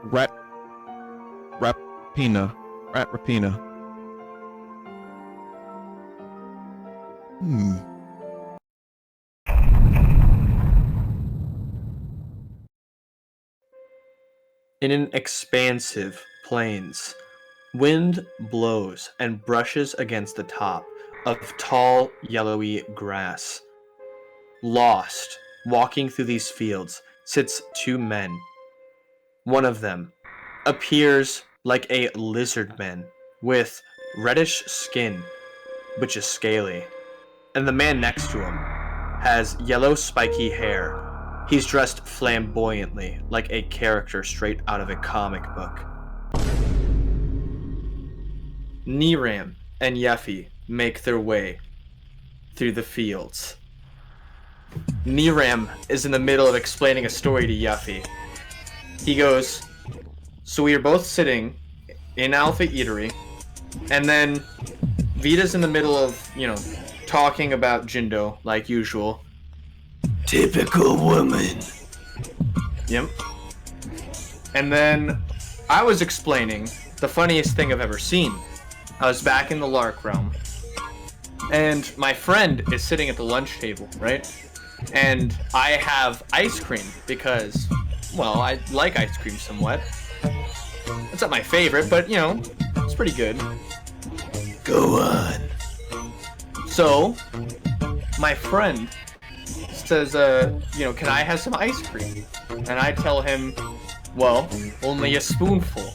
Ratrapina. In an expansive plains, wind blows and brushes against the top of tall, yellowy grass. Lost, walking through these fields, sits two men. One of them appears like a lizard man with reddish skin, which is scaly, and the man next to him has yellow spiky hair. He's dressed flamboyantly, like a character straight out of a comic book. Nevelyn and Yuhfee make their way through the fields. Nevelyn is in the middle of explaining a story to Yuhfee. He goes, so we are both sitting in Alpha Eatery, and then Vita's in the middle of, talking about Jindo, like usual. Typical woman. Yep. And then I was explaining the funniest thing I've ever seen. I was back in the Lark realm, and my friend is sitting at the lunch table, right? And I have ice cream because, well, I like ice cream somewhat. It's not my favorite, but, it's pretty good. Go on. So, my friend says, can I have some ice cream? And I tell him, well, only a spoonful.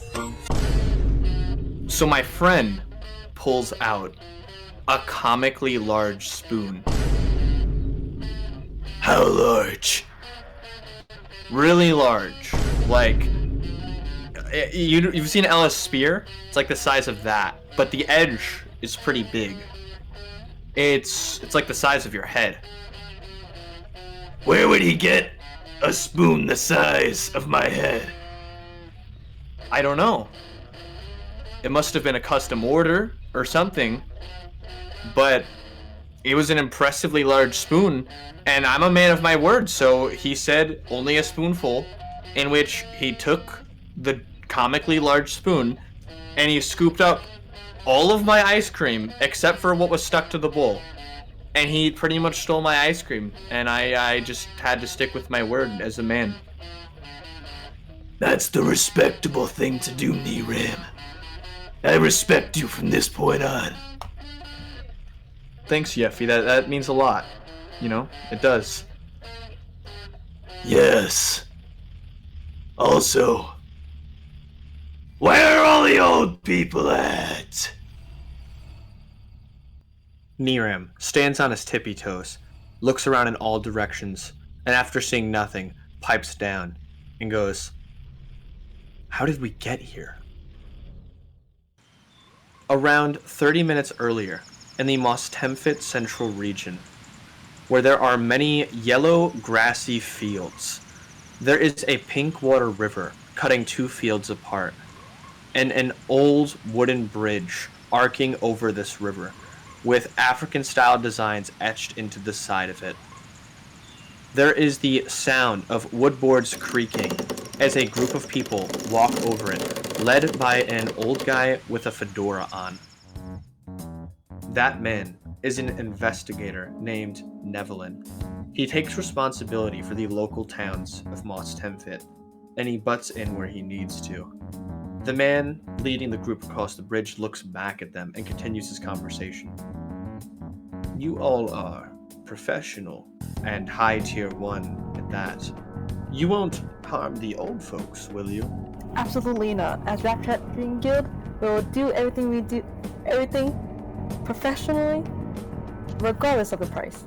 So my friend pulls out a comically large spoon. How large? Really large. Like, you've seen Ella's spear? It's like the size of that, but the edge is pretty big. It's like the size of your head. Where would he get a spoon the size of my head? I don't know. It must have been a custom order or something, but it was an impressively large spoon, and I'm a man of my word, so he said only a spoonful, in which he took the comically large spoon and he scooped up all of my ice cream except for what was stuck to the bowl. And he pretty much stole my ice cream, and I just had to stick with my word as a man. That's the respectable thing to do, Nevelyn. I respect you from this point on. Thanks, Yuhfee. That means a lot. It does. Yes. Also, where are all the old people at? Nevelyn stands on his tippy toes, looks around in all directions, and after seeing nothing, pipes down and goes, how did we get here? Around 30 minutes earlier, in the Mostemfit Central region, where there are many yellow grassy fields, there is a pink water river cutting two fields apart, and an old wooden bridge arcing over this river, with African-style designs etched into the side of it. There is the sound of woodboards creaking as a group of people walk over it, led by an old guy with a fedora on. That man is an investigator named Nevelyn. He takes responsibility for the local towns of Mostemfit, and he butts in where he needs to. The man leading the group across the bridge looks back at them and continues his conversation. You all are professional and high tier 1 at that. You won't harm the old folks, will you? Absolutely not. As Rap Chatting Guild, we will do everything professionally, regardless of the price.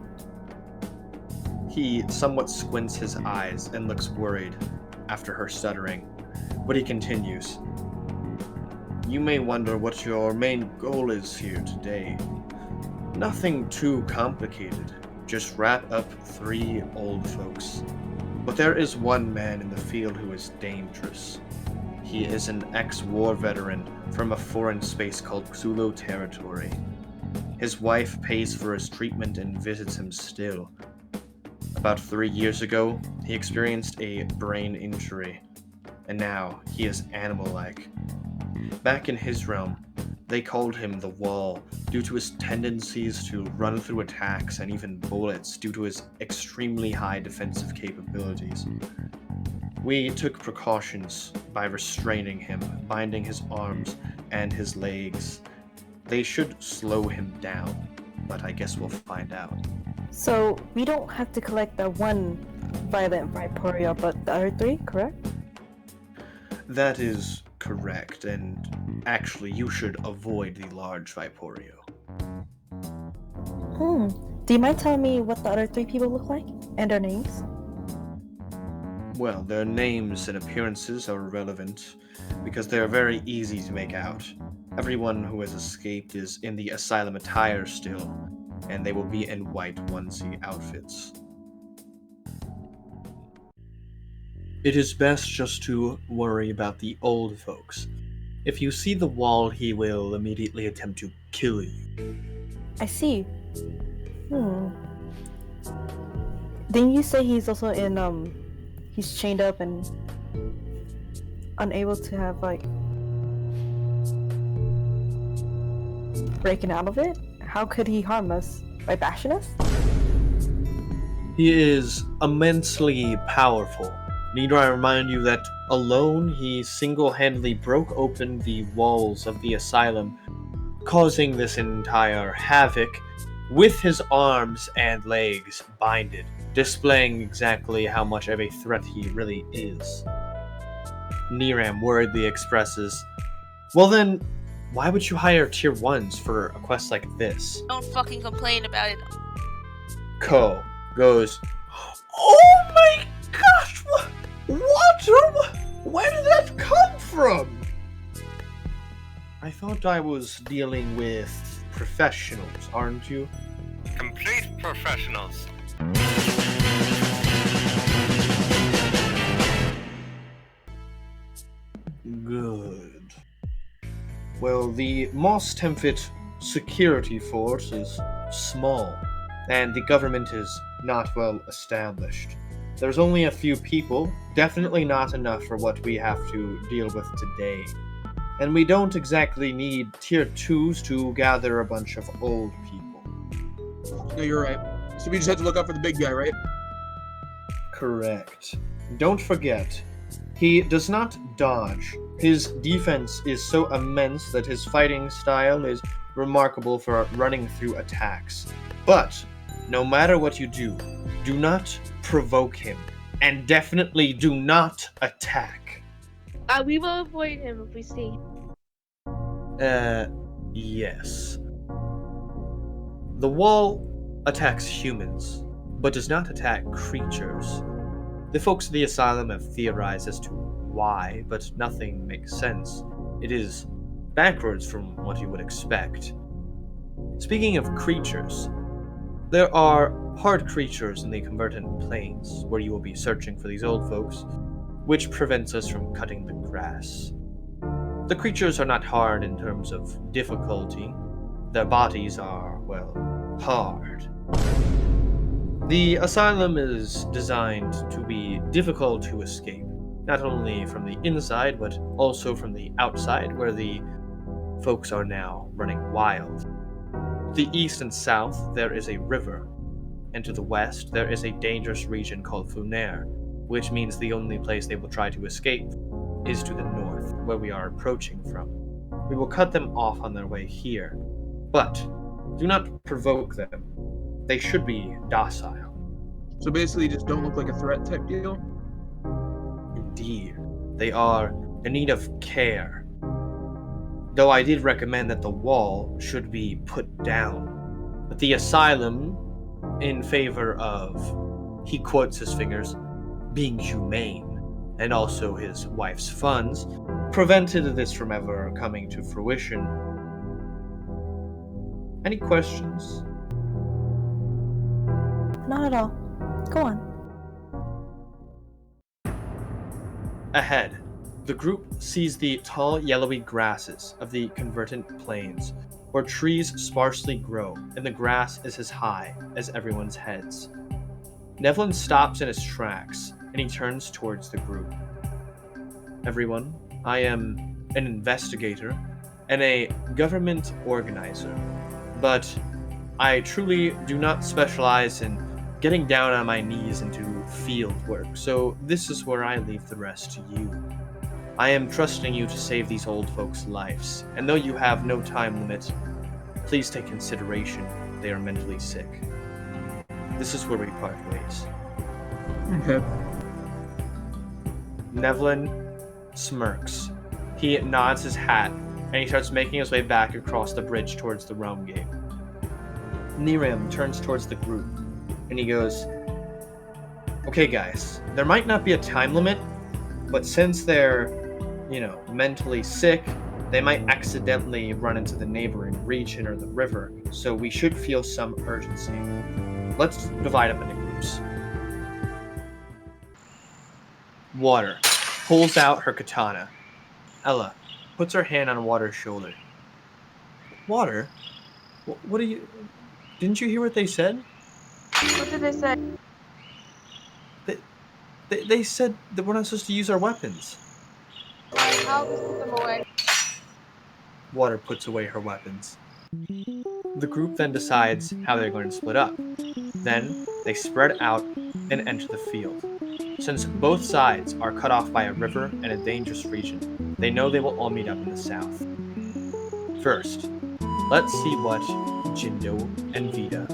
He somewhat squints his eyes and looks worried after her stuttering, but he continues. You may wonder what your main goal is here today. Nothing too complicated, just wrap up 3 old folks. But there is one man in the field who is dangerous. He is an ex-war veteran from a foreign space called Xulo territory. His wife pays for his treatment and visits him still. About 3 years ago, he experienced a brain injury, and now he is animal-like. Back in his realm, they called him the Wall due to his tendencies to run through attacks and even bullets due to his extremely high defensive capabilities. We took precautions by restraining him, binding his arms and his legs. They should slow him down, but I guess we'll find out. So we don't have to collect the one violent Viporia, but the other three, correct? That is correct, and actually you should avoid the large Viporio. Do you mind telling me what the other three people look like? And their names? Well, their names and appearances are irrelevant, because they are very easy to make out. Everyone who has escaped is in the Asylum attire still, and they will be in white onesie outfits. It is best just to worry about the old folks. If you see the Wall, he will immediately attempt to kill you. I see. Didn't you say he's also in, he's chained up and unable to have, like, breaking out of it? How could he harm us? By bashing us? He is immensely powerful. Need I remind you that alone he single-handedly broke open the walls of the Asylum, causing this entire havoc with his arms and legs binded, displaying exactly how much of a threat he really is. Niram worriedly expresses, "Well then, why would you hire tier 1s for a quest like this?" Don't fucking complain about it. Ko goes, "Oh my gosh, what? Where did that come from? I thought I was dealing with professionals, aren't you?" Complete professionals. Good. Well, the Moss Temfit security force is small, and the government is not well established. There's only a few people, definitely not enough for what we have to deal with today. And we don't exactly need tier 2s to gather a bunch of old people. No, you're right. So we just have to look out for the big guy, right? Correct. Don't forget, he does not dodge. His defense is so immense that his fighting style is remarkable for running through attacks. But, no matter what you do not provoke him, and definitely do not attack. We will avoid him if we see. Yes. The Wall attacks humans, but does not attack creatures. The folks of the Asylum have theorized as to why, but nothing makes sense. It is backwards from what you would expect. Speaking of creatures, there are hard creatures in the Convertunt Plains, where you will be searching for these old folks, which prevents us from cutting the grass. The creatures are not hard in terms of difficulty. Their bodies are, well, hard. The Asylum is designed to be difficult to escape, not only from the inside, but also from the outside, where the folks are now running wild. To the east and south, there is a river, and to the west, there is a dangerous region called Funair, which means the only place they will try to escape is to the north, where we are approaching from. We will cut them off on their way here, but do not provoke them. They should be docile. So basically, just don't look like a threat type deal? Indeed, they are in need of care. Though I did recommend that the Wall should be put down, but the Asylum, in favor of, he quotes his fingers, being humane, and also his wife's funds, prevented this from ever coming to fruition. Any questions? Not at all. Go on. Ahead, the group sees the tall yellowy grasses of the Convertunt Plains, where trees sparsely grow and the grass is as high as everyone's heads. Nevelyn stops in his tracks and he turns towards the group. everyone. I am an investigator and a government organizer, but I truly do not specialize in getting down on my knees into field work, so this is where I leave the rest to you. I am trusting you to save these old folks' lives, and though you have no time limit, please take consideration they are mentally sick. This is where we part ways. Okay. Nevelyn smirks. He nods his hat, and he starts making his way back across the bridge towards the Rome Gate. Niram turns towards the group, and he goes, "Okay guys, there might not be a time limit, but since they're, mentally sick, they might accidentally run into the neighboring region or the river, so we should feel some urgency. Let's divide up into groups." Water pulls out her katana. Ella puts her hand on Water's shoulder. Water? What are you... Didn't you hear what they said? What did they say? They said that we're not supposed to use our weapons. I'll just put them away. Water puts away her weapons. The group then decides how they're going to split up. Then they spread out and enter the field. Since both sides are cut off by a river and a dangerous region, they know they will all meet up in the south. First, let's see what Jindo and Vita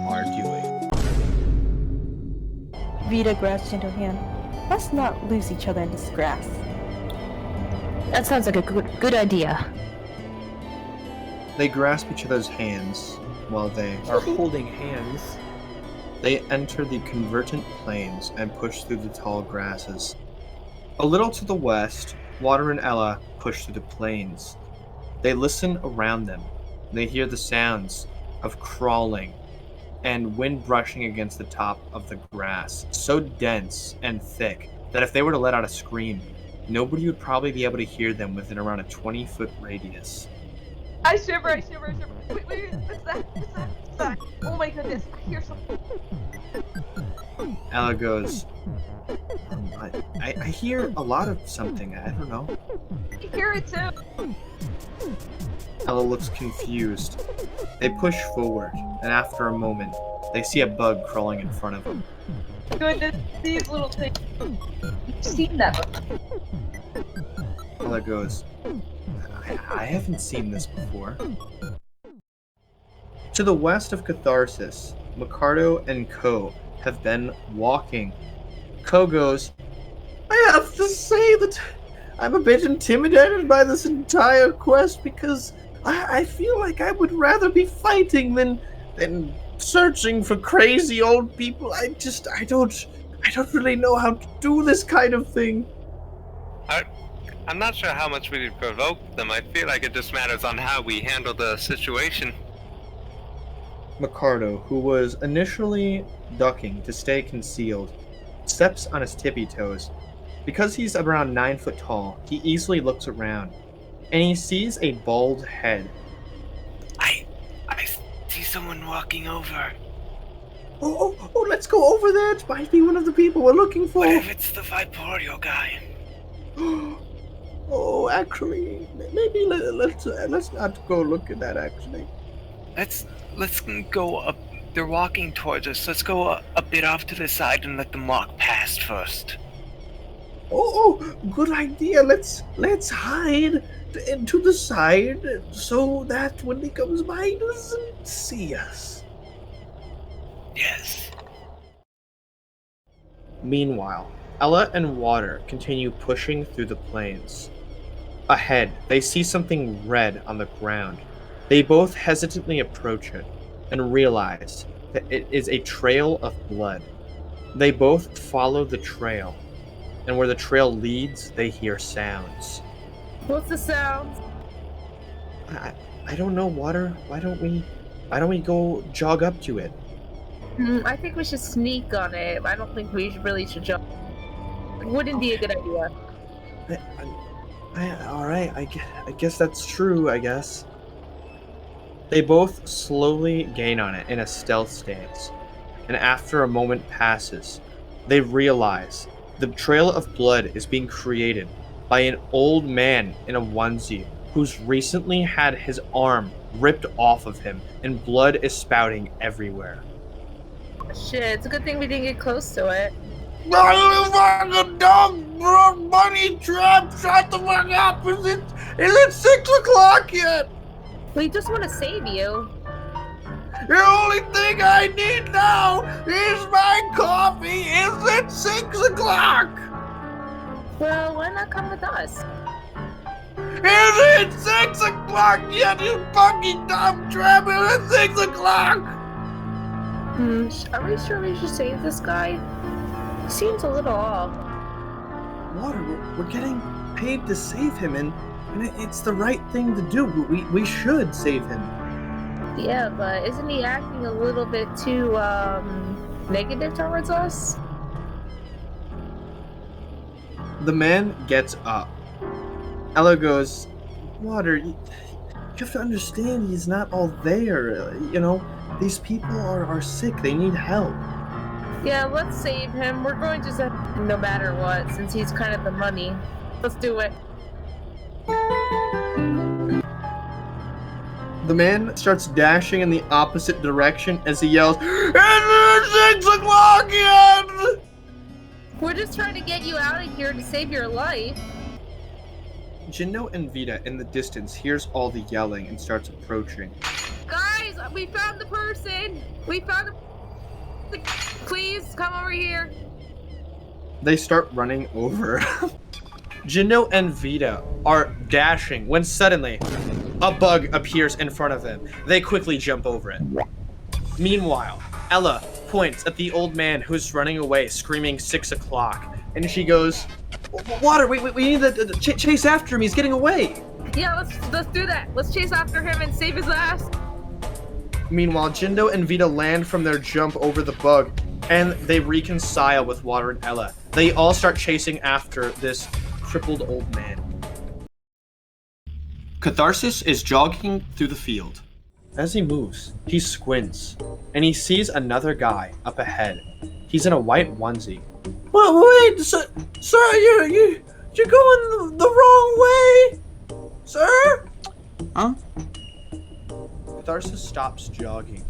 are doing. Vita grabs Jindo's hand. Let's not lose each other in this grass. That sounds like a good idea. They grasp each other's hands while they are holding hands. They enter the Convertunt Plains and push through the tall grasses. A little to the west, Water and Ella push through the plains. They listen around them. They hear the sounds of crawling and wind brushing against the top of the grass, so dense and thick that if they were to let out a scream, nobody would probably be able to hear them within around a 20-foot radius. I shiver. Wait, what's that? Oh my goodness, I hear something. Ella goes, I hear a lot of something, I don't know. I hear it too. Ella looks confused. They push forward, and after a moment, they see a bug crawling in front of them. Goodness, these little things. You've seen that. Ella goes, I haven't seen this before. To the west of Catharsis, Markado+Ko have been walking. Ko goes, I have to say that I'm a bit intimidated by this entire quest because I feel like I would rather be fighting than searching for crazy old people. I don't really know how to do this kind of thing. I'm not sure how much we provoke them. I feel like it just matters on how we handle the situation. Markado, who was initially ducking to stay concealed, steps on his tippy toes. Because he's around 9 foot tall, he easily looks around, and he sees a bald head. I see someone walking over. Oh, let's go over there. It might be one of the people we're looking for. What if it's the Viporio guy? Oh, actually, maybe let's not go look at that, actually. Let's go up. They're walking towards us. Let's go a bit off to the side and let them walk past first. Oh, good idea. Let's hide to the side so that when he comes by, he doesn't see us. Yes. Meanwhile, Ella and Water continue pushing through the plains. Ahead, they see something red on the ground. They both hesitantly approach it and realize that it is a trail of blood. They both follow the trail, and where the trail leads, they hear sounds. What's the sound? I don't know, Water. Why don't we go jog up to it? I think we should sneak on it. I don't think we really should jump. It wouldn't be a good idea. Alright, I guess that's true, I guess. They both slowly gain on it in a stealth stance, and after a moment passes, they realize the trail of blood is being created by an old man in a onesie who's recently had his arm ripped off of him and blood is spouting everywhere. Shit, it's a good thing we didn't get close to it. Fucking dumb bunny trap! Shut the fuck up! Is it 6 o'clock yet? We just want to save you. The only thing I need now is my coffee. Is it 6 o'clock? Well, why not come with us? Is it 6 o'clock yet, you fucking dumb trap? Is it 6 o'clock? Are we sure we should save this guy? Seems a little off. Water, we're getting paid to save him, and it's the right thing to do. We should save him. Yeah, but isn't he acting a little bit too, negative towards us? The man gets up. Ella goes, Water, you have to understand he's not all there. You know, these people are sick. They need help. Yeah, let's save him. We're going to save him no matter what, since he's kind of the money. Let's do it. The man starts dashing in the opposite direction as he yells, "It's 6 o'clock yet!" We're just trying to get you out of here to save your life. Jindo and Vita in the distance hears all the yelling and starts approaching. Guys, we found the person! We found the... Please, come over here. They start running over. Jindo and Vita are dashing when suddenly a bug appears in front of them. They quickly jump over it. Meanwhile, Ella points at the old man who's running away, screaming 6 o'clock, and she goes, Water, we need to chase after him. He's getting away. Yeah, let's do that. Let's chase after him and save his ass. Meanwhile, Jindo and Vita land from their jump over the bug, and they reconcile with Water and Ella. They all start chasing after this crippled old man. Catharsis is jogging through the field. As he moves, he squints, and he sees another guy up ahead. He's in a white onesie. Wait, sir, you're going the wrong way, sir. Huh? Catharsis stops jogging.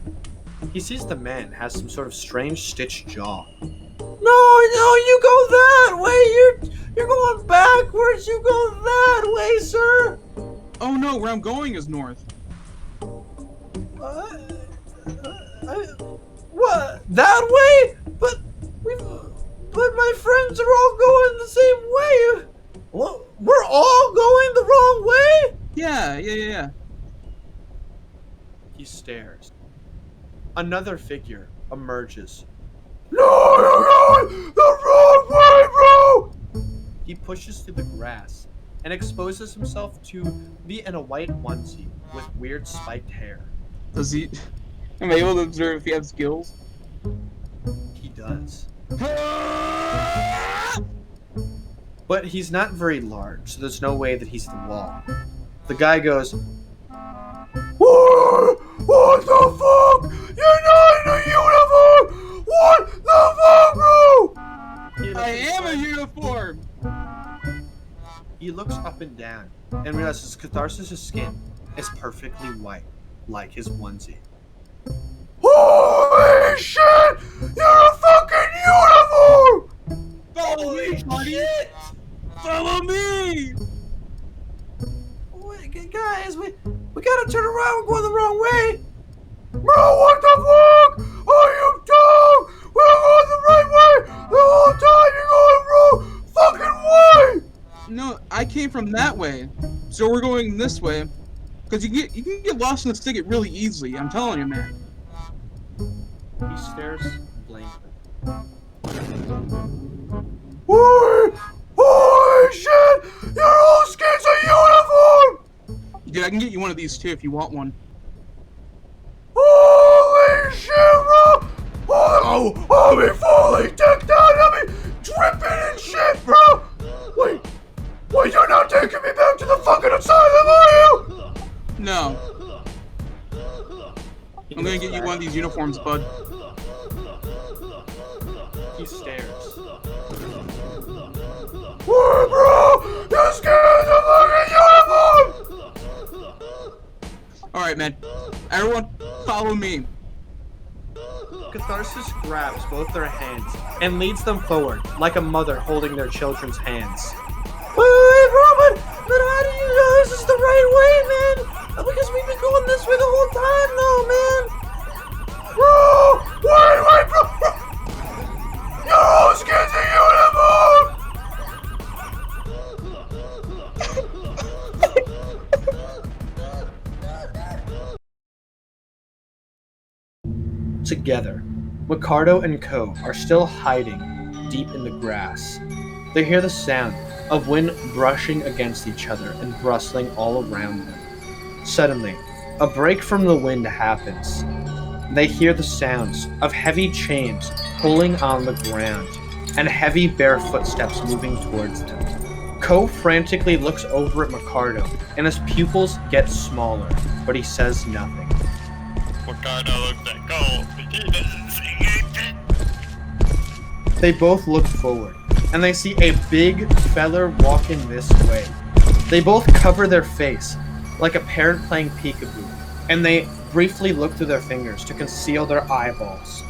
He sees the man has some sort of strange stitched jaw. No, you go that way. You're going backwards. You go that way, sir. Oh no, where I'm going is north. What? That way? But my friends are all going the same way. We're all going the wrong way? Yeah. He stares. Another figure emerges. No, the wrong way, bro! He pushes through the grass and exposes himself to be in a white onesie with weird spiked hair. Does he... Am I able to observe if he has skills? He does. But he's not very large, so there's no way that he's the wall. The guy goes, What the fuck? You're not in a uniform! What the fuck, bro? I am a uniform! He looks up and down and realizes Catharsis' skin is perfectly white, like his onesie. Holy shit! You're a fucking uniform! Follow me, buddy! Follow me! Wait, guys, we gotta turn around. We're going the wrong way. Bro, what the fuck? Are you dumb? We're going the right way. The whole time you're going the wrong fucking way. No, I came from that way. So we're going this way. Because you can get lost in this thicket really easily, I'm telling you, man. He stares blankly. Holy shit! Your whole skin's a uniform! Dude, I can get you one of these too if you want one. Holy shit, bro! I'll be fully decked out. I'll be dripping and shit, bro! Wait, you're not taking me back to the fucking asylum, are you? No. I'm gonna get you one of these uniforms, bud. He stares. What, bro? You scared the fucking uniform! Alright, man. Everyone, follow me. Catharsis grabs both their hands and leads them forward, like a mother holding their children's hands. Wait, Robin! But how do you know this is the right way, man? Because we've been going this way the whole time, though, man! Bro! Wait, bro! Yo, kids in uniform! Together, Markado+Ko are still hiding deep in the grass. They hear the sound of wind brushing against each other and rustling all around them. Suddenly, a break from the wind happens. They hear the sounds of heavy chains pulling on the ground and heavy bare footsteps moving towards them. Ko frantically looks over at Markado, and his pupils get smaller, but he says nothing. Markado looks at Cole, but he doesn't say anything. They both look forward, and they see a big feller walking this way. They both cover their face, like a parent playing peekaboo, and they briefly look through their fingers to conceal their eyeballs.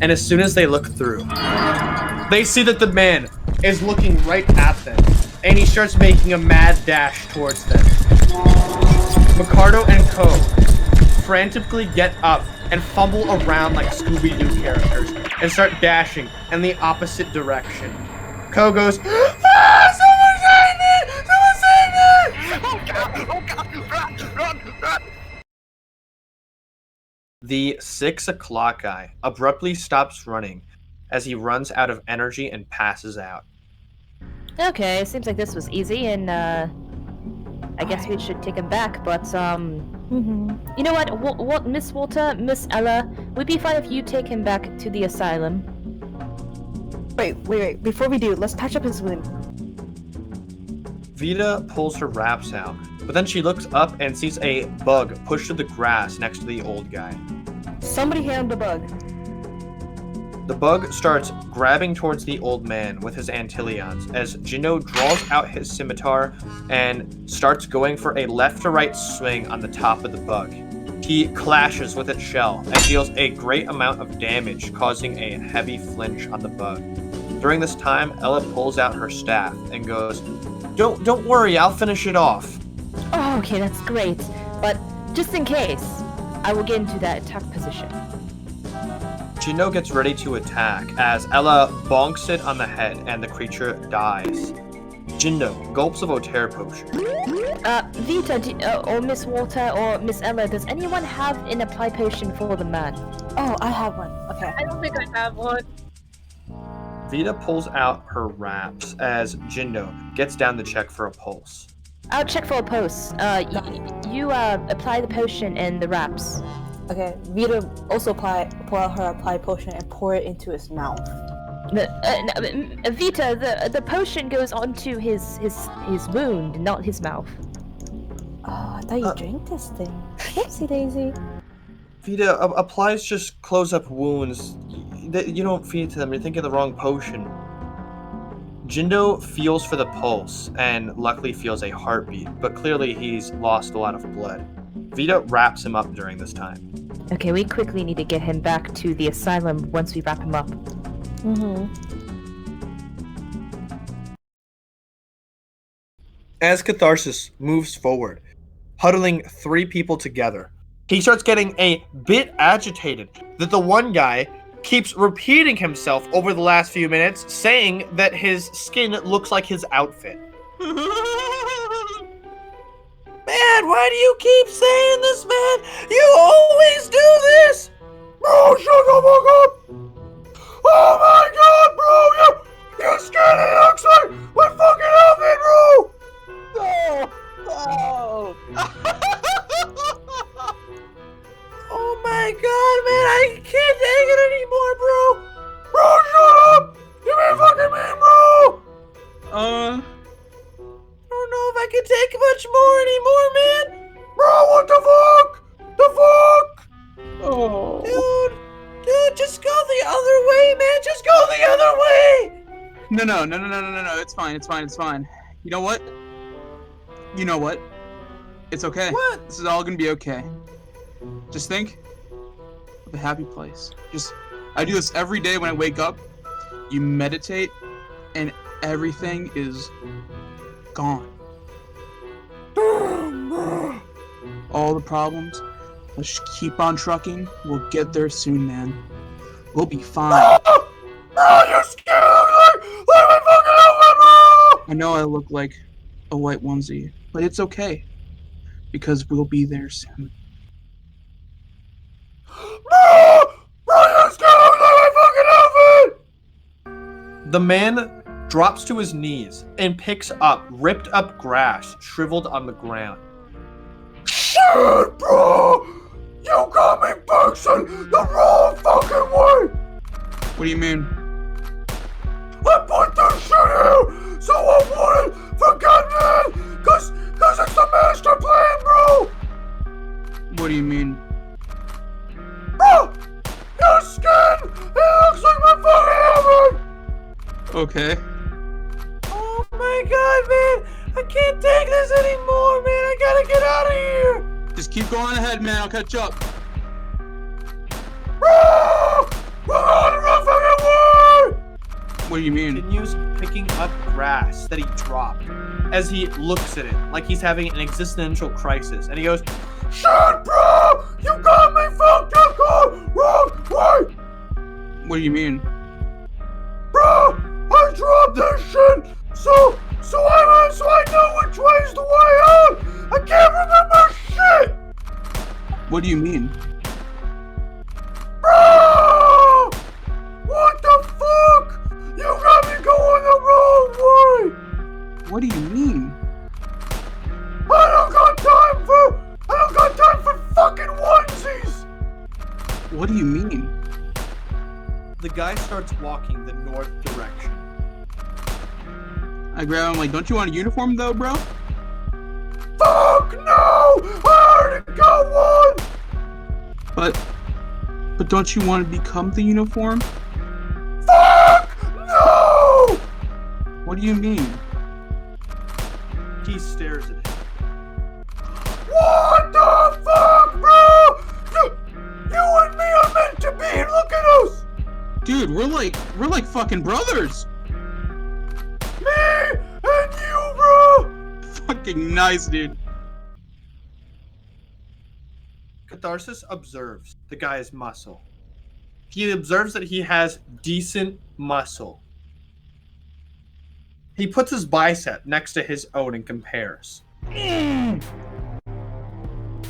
And as soon as they look through, they see that the man is looking right at them, and he starts making a mad dash towards them. Markado+Ko frantically get up and fumble around like Scooby-Doo characters and start dashing in the opposite direction. Ko goes, "Ah, someone save me! Someone save me!" Oh God, run! The 6 o'clock guy abruptly stops running as he runs out of energy and passes out. Okay, seems like this was easy, and I guess we should take him back, but you know what, Miss Walter, Miss Ella, would be fine if you take him back to the asylum. Wait. Before we do, let's patch up his wound. Vita pulls her wraps out, but then she looks up and sees a bug pushed to the grass next to the old guy. Somebody hand the bug. The bug starts grabbing towards the old man with his antillions as Jindo draws out his scimitar and starts going for a left to right swing on the top of the bug. He clashes with its shell and deals a great amount of damage, causing a heavy flinch on the bug. During this time, Ella pulls out her staff and goes, Don't worry, I'll finish it off." Oh, okay, that's great. But just in case, I will get into that attack position. Jindo gets ready to attack as Ella bonks it on the head and the creature dies. Jindo gulps a Voter potion. Vita, or Miss Walter, or Miss Ella, does anyone have an apply potion for the man? Oh, I have one. Okay. I don't think I have one. Vita pulls out her wraps as Jindo gets down to check for a pulse. I'll check for a pulse. You apply the potion in the wraps. Okay. Vita also pull out her apply potion and pour it into his mouth. Vita, the potion goes onto his wound, not his mouth. Oh, I thought you drank this thing. Whoopsie daisy. Vita applies just close-up wounds. You don't feed to them. You're thinking of the wrong potion. Jindo feels for the pulse and luckily feels a heartbeat, but clearly he's lost a lot of blood. Vita wraps him up during this time. Okay, we quickly need to get him back to the asylum once we wrap him up. As Catharsis moves forward, huddling 3 people together, he starts getting a bit agitated that the one guy keeps repeating himself over the last few minutes, saying that his skin looks like his outfit. Man, why do you keep saying this, man? You always do this! Bro, shut the fuck up! Oh my god, bro! You scared it looks like my fucking outfit, bro! No! Oh! Oh my god, man, I can't take it anymore, bro! Bro, shut up! You ain't fucking me, bro! I don't know if I can take much more anymore, man! Bro, what the fuck? The fuck? Oh. Dude, just go the other way, man! Just go the other way! No. It's fine. You know what? It's okay. What? This is all gonna be okay. Just think of a happy place. I do this every day when I wake up. You meditate, and everything is gone. All the problems. Let's just keep on trucking. We'll get there soon, man. We'll be fine. You're scared! Let me fucking open, bro! I know I look like a white onesie, but it's okay. Because we'll be there soon. You're scared! Let me fucking open! The man drops to his knees and picks up ripped up grass shriveled on the ground. Shit, bro! You got me fixing the wrong fucking way! What do you mean? I put this shit here so I wouldn't forget, man! Cause it's the master plan, bro! What do you mean? Bro! Your skin! It looks like my fucking heaven! Okay. Oh my god, man! I can't take this anymore, man! I gotta get out of here! Just keep going ahead, man. I'll catch up. Bro! We're on the wrong fucking way! What do you mean? Continues picking up grass that he dropped as he looks at it like he's having an existential crisis, and he goes, Shit, bro! You got me fucked up, going wrong way! What do you mean? Bro! I dropped this shit! So I know which way's the way out! I can't remember shit! What do you mean? Bro! What the fuck? You got me going the wrong way! What do you mean? I don't got time for fucking onesies! What do you mean? the guy starts walking the north direction. I grab him like, don't you want a uniform though, bro? Fuck no! I already got one! But don't you want to become the uniform? Fuck no! What do you mean? He stares at him. What the fuck, bro? You and me are meant to be. Look at us. Dude, we're like fucking brothers. Me and you, bro. Fucking nice, dude. Catharsis observes the guy's muscle. He observes that he has decent muscle. He puts his bicep next to his own and compares.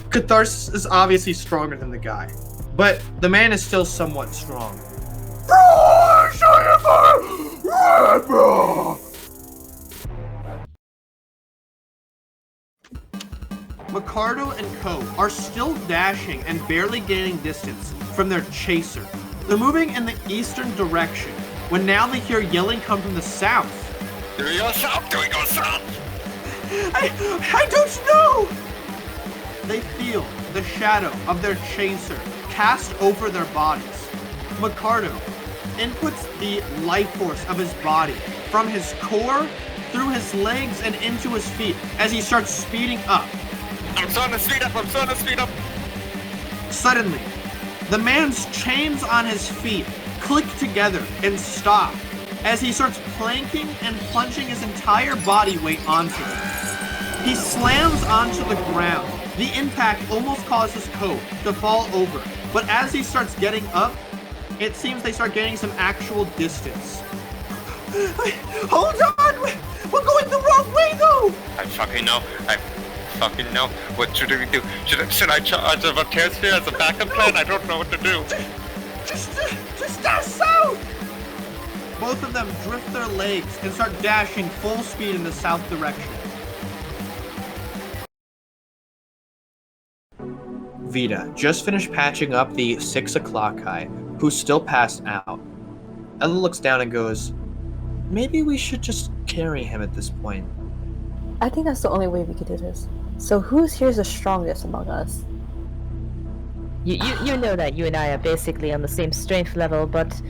Catharsis is obviously stronger than the guy, but the man is still somewhat strong. Bro, I'll show you my red, bro. Markado+Ko are still dashing and barely gaining distance from their chaser. They're moving in the eastern direction when now they hear yelling come from the south. Do we go south? Do we go south? I don't know! They feel the shadow of their chaser cast over their bodies. Markado inputs the life force of his body from his core through his legs and into his feet as he starts speeding up. I'm starting to speed up. Suddenly, the man's chains on his feet click together and stop as he starts planking and plunging his entire body weight onto it. He slams onto the ground. The impact almost causes Ko to fall over, but as he starts getting up, it seems they start gaining some actual distance. Hold on! We're going the wrong way though! I fucking know. What should we do? Should I charge a tear sphere as a backup plan? I don't know what to do. Just dash south! Both of them drift their legs and start dashing full speed in the south direction. Vita just finished patching up the 6 o'clock guy, who's still passed out. Ella looks down and goes, maybe we should just carry him at this point. I think that's the only way we could do this. So who's here's the strongest among us? You know that you and I are basically on the same strength level, but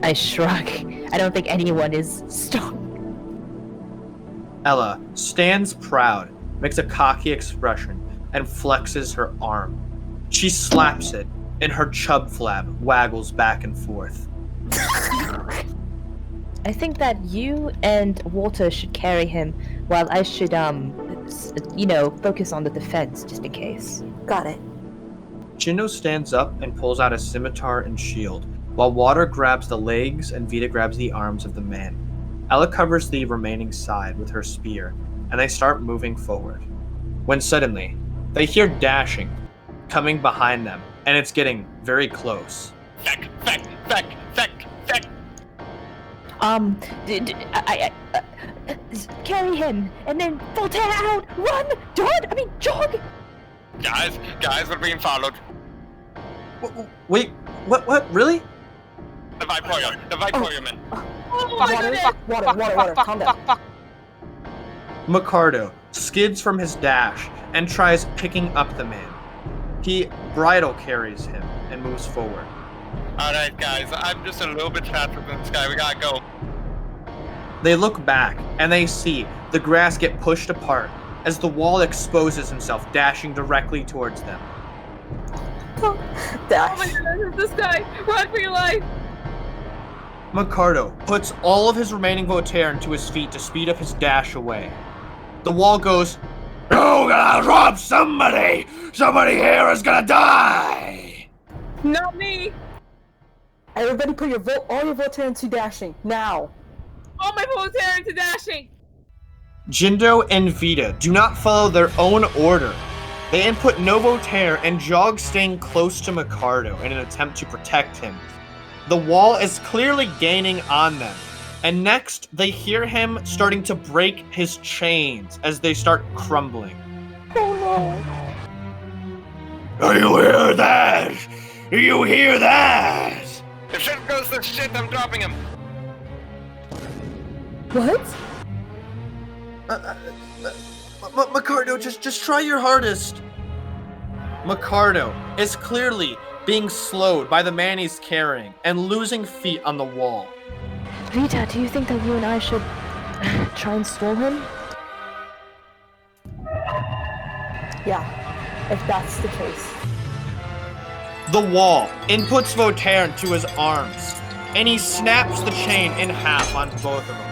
I shrug. I don't think anyone is strong. Ella stands proud, makes a cocky expression, and flexes her arm. She slaps it, and her chub flab waggles back and forth. I think that you and Walter should carry him, while I should, focus on the defense, just in case. Got it. Jindo stands up and pulls out a scimitar and shield, while Water grabs the legs and Vita grabs the arms of the man. Ella covers the remaining side with her spear, and they start moving forward. When suddenly, they hear dashing coming behind them, and it's getting very close. Feck. Carry him, and then Voltaire out! Run! Jog! Guys, we're being followed. Wait, what, really? The Viporia men. Oh my goodness! Water, calm down. Markado skids from his dash and tries picking up the man. He bridle carries him and moves forward. Alright guys, I'm just a little bit faster than this guy, we gotta go. They look back and they see the grass get pushed apart as the wall exposes himself, dashing directly towards them. Oh Dash. my goodness, it's this guy! Run for your life! Markado puts all of his remaining Voltaire into his feet to speed up his dash away. The wall goes, "You gotta drop somebody! Somebody here is gonna die!" Not me! Everybody put all your Voltaire into dashing, now! All my Voltaire into dashing! Jindo and Vita do not follow their own order. They input no Voltaire and jog, staying close to Markado in an attempt to protect him. The wall is clearly gaining on them, and next they hear him starting to break his chains as they start crumbling. Oh Do you hear that? Do you hear that? If shit goes to shit, I'm dropping him. no! What? Markado, just try your hardest. Markado is clearly being slowed by the man he's carrying and losing feet on the wall. Vita, do you think that you and I should try and stall him? Yeah, if that's the case. The wall inputs Voltaire into his arms, and he snaps the chain in half on both of them.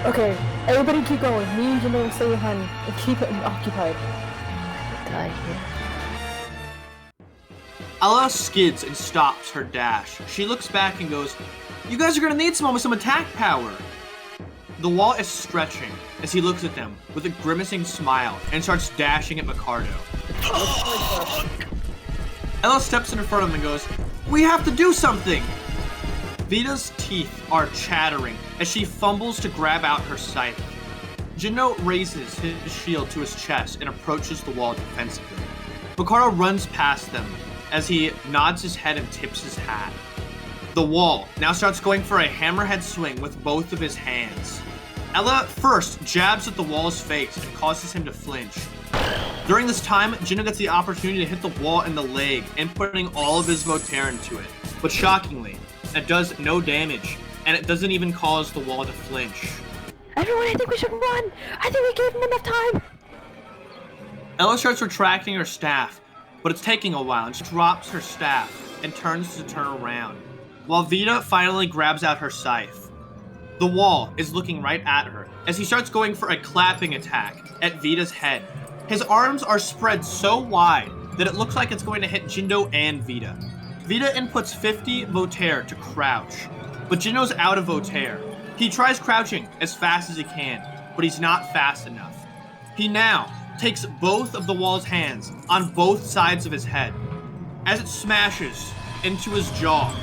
Okay, everybody keep going. Me and Jindo will stay behind and keep it occupied. Die here. Ella skids and stops her dash. She looks back and goes, "You guys are gonna need some attack power." The wall is stretching as he looks at them with a grimacing smile and starts dashing at Markado. Ella steps in front of him and goes, "We have to do something!" Vita's teeth are chattering as she fumbles to grab out her scythe. Jindo raises his shield to his chest and approaches the wall defensively. Markado runs past them as he nods his head and tips his hat. The wall now starts going for a hammerhead swing with both of his hands. Ella first jabs at the wall's face and causes him to flinch. During this time, Jindo gets the opportunity to hit the wall in the leg, inputting all of his Voltaire into it. But shockingly, it does no damage, and it doesn't even cause the wall to flinch. Everyone, I think we should run! I think we gave him enough time! Ella starts retracting her staff, but it's taking a while, and she drops her staff and turns to turn around, while Vita finally grabs out her scythe. The wall is looking right at her as he starts going for a clapping attack at Vita's head. His arms are spread so wide that it looks like it's going to hit Jindo and Vita. Vita inputs 50 Voltaire to crouch, but Jindo's out of Voltaire. He tries crouching as fast as he can, but he's not fast enough. He now takes both of the wall's hands on both sides of his head. As it smashes into his jaw,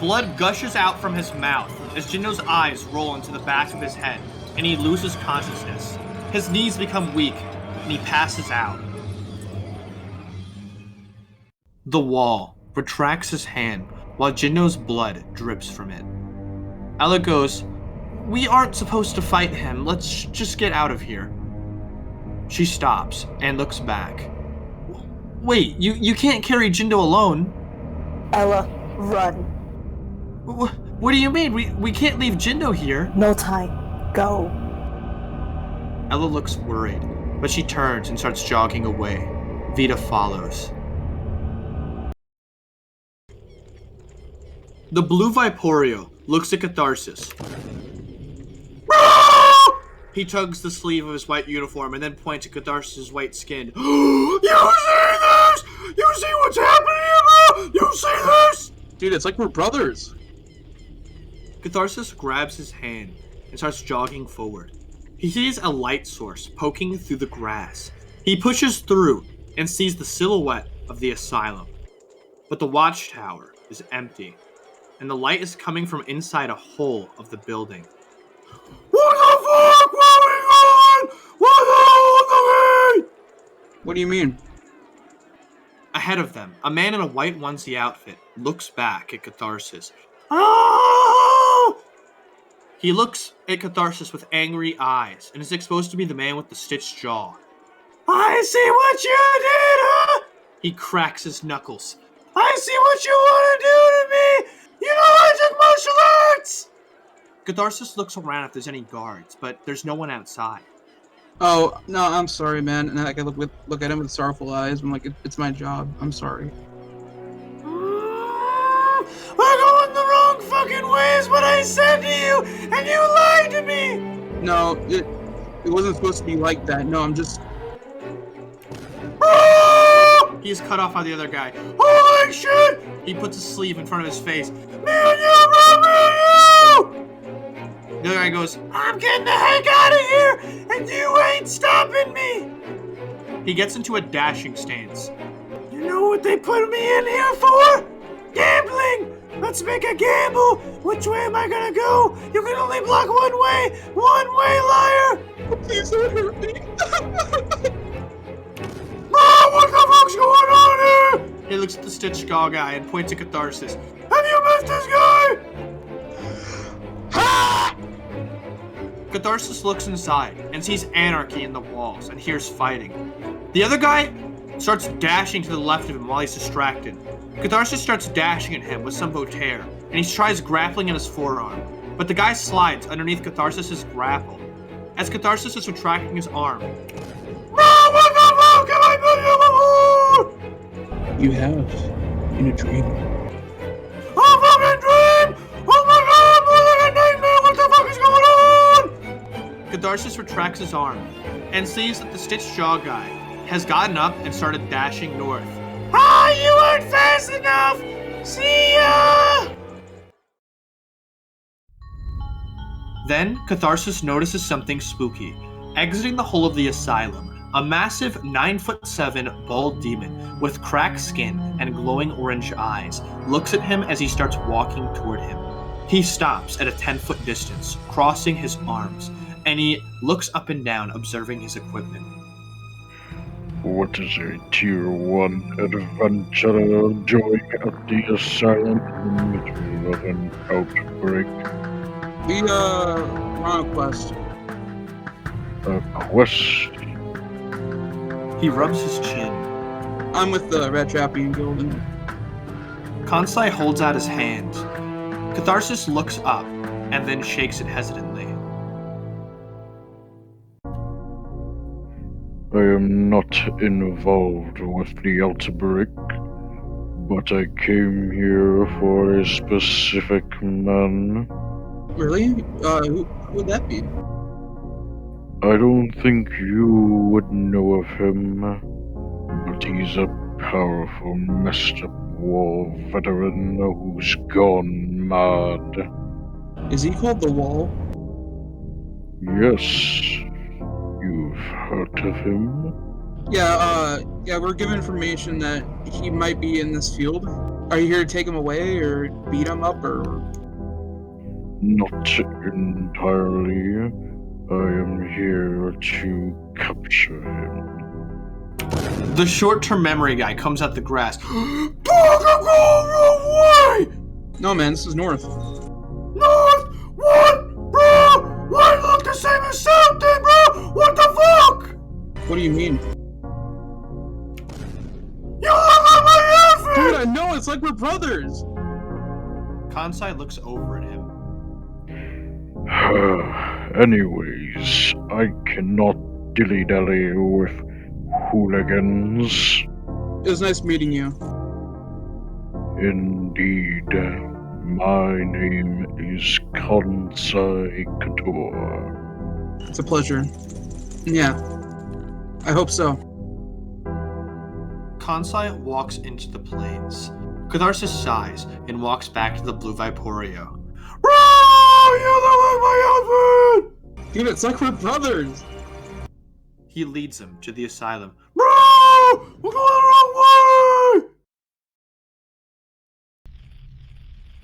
blood gushes out from his mouth as Jindo's eyes roll into the back of his head, and he loses consciousness. His knees become weak, and he passes out. The wall retracts his hand while Jindo's blood drips from it. Ella goes, "We aren't supposed to fight him. Let's just get out of here." She stops and looks back. "Wait, you can't carry Jindo alone." Ella, run. What do you mean? We can't leave Jindo here. No time. Go. Ella looks worried, but she turns and starts jogging away. Vita follows. The blue Viporio looks at Catharsis. He tugs the sleeve of his white uniform and then points at Catharsis' white skin. You see this? You see what's happening here, bro? You see this? Dude, it's like we're brothers. Catharsis grabs his hand and starts jogging forward. He sees a light source poking through the grass. He pushes through and sees the silhouette of the Asylum. But the watchtower is empty, and the light is coming from inside a hole of the building. What the fuck going on? What the hell? What do you mean? Ahead of them, a man in a white onesie outfit looks back at Catharsis. Oh! He looks at Catharsis with angry eyes and is exposed to be the man with the stitched jaw. I see what you did, huh? He cracks his knuckles. I see what you want to do to me! You know I took martial arts! Catharsis looks around if there's any guards, but there's no one outside. Oh, no, I'm sorry, man. And I look at him with sorrowful eyes. I'm like, it's my job. I'm sorry. We're going the wrong fucking way is what I said to you, and you lied to me! No, it wasn't supposed to be like that. No, I'm just... He's cut off by the other guy. Holy shit! He puts a sleeve in front of his face. Me and you, bro, me and you! The other guy goes, I'm getting the heck out of here, and you ain't stopping me! He gets into a dashing stance. You know what they put me in here for? Gambling! Let's make a gamble! Which way am I gonna go? You can only block one way! One way, liar! Please don't hurt me. Bro, what the fuck's going on here? He looks at the stitched jaw guy and points at Catharsis. Have you missed this guy? Ha! Catharsis looks inside and sees anarchy in the walls and hears fighting. The other guy starts dashing to the left of him while he's distracted. Catharsis starts dashing at him with some votaire, and he tries grappling at his forearm, but the guy slides underneath Catharsis' grapple. As Catharsis is retracting his arm, Bro, what the fuck have I been here before? You have. In a dream. A fucking dream! Oh my god, more like a nightmare! What the fuck is going on? Catharsis retracts his arm and sees that the stitched jaw guy has gotten up and started dashing north. Ah, you weren't fast enough! See ya! Then, Catharsis notices something spooky. Exiting the hull of the Asylum, a massive 9'7" bald demon with cracked skin and glowing orange eyes looks at him as he starts walking toward him. He stops at a 10-foot distance, crossing his arms, and he looks up and down, observing his equipment. What is a Tier 1 adventurer doing at the Asylum in the middle of an outbreak? We, we're on a quest. A quest? He rubs his chin. I'm with the Ratrapina Guild. And... Consai holds out his hand. Catharsis looks up and then shakes it hesitantly. I am not involved with the outbreak, but I came here for a specific man. Really? Who would that be? I don't think you would know of him, but he's a powerful, messed up war veteran who's gone mad. Is he called the Wall? Yes. You've heard of him? Yeah, we're given information that he might be in this field. Are you here to take him away, or beat him up, or...? Not entirely. I am here to capture him. The short-term memory guy comes out the grass. Why? No, man, this is north. North? What? Bro! Why look the same as south then, bro? What the fuck? What do you mean? You look like my outfit! Dude, I know, it's like we're brothers! Consai looks over at him. Anyways, I cannot dilly-dally with hooligans. It was nice meeting you. Indeed. My name is Consai Intro. It's a pleasure. Yeah, I hope so. Consai walks into the plains. Catharsis sighs and walks back to the blue Viporio. Bro, you look like my outfit! Dude, it's like we're brothers! He leads him to the asylum. Bro, we're going the wrong way!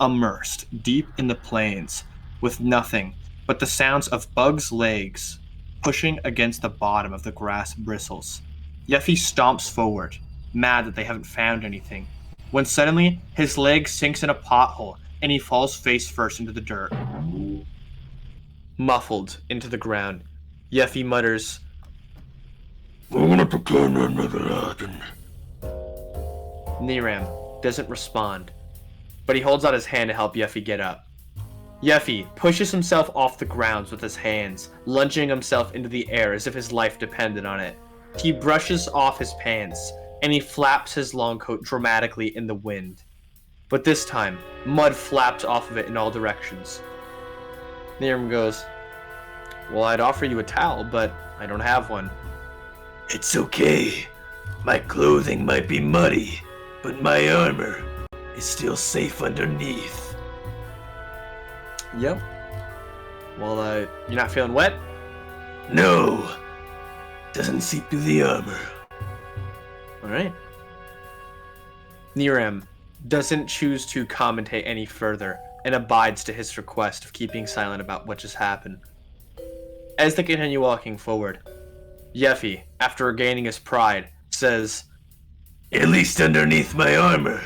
Immersed deep in the plains, with nothing but the sounds of bugs' legs pushing against the bottom of the grass bristles. Yuhfee stomps forward, mad that they haven't found anything, when suddenly his leg sinks in a pothole and he falls face first into the dirt. Muffled into the ground, Yuhfee mutters, I'm gonna pretend that never happened. Niram doesn't respond, but he holds out his hand to help Yuhfee get up. Yuhfee pushes himself off the ground with his hands, lunging himself into the air as if his life depended on it. He brushes off his pants, and he flaps his long coat dramatically in the wind. But this time, mud flaps off of it in all directions. Niram goes, well, I'd offer you a towel, but I don't have one. It's okay. My clothing might be muddy, but my armor is still safe underneath. Yep. Well, you're not feeling wet? No. Doesn't seep through the armor. Alright. Niram doesn't choose to commentate any further and abides to his request of keeping silent about what just happened. As they continue walking forward, Yuhfee, after regaining his pride, says, at least underneath my armor,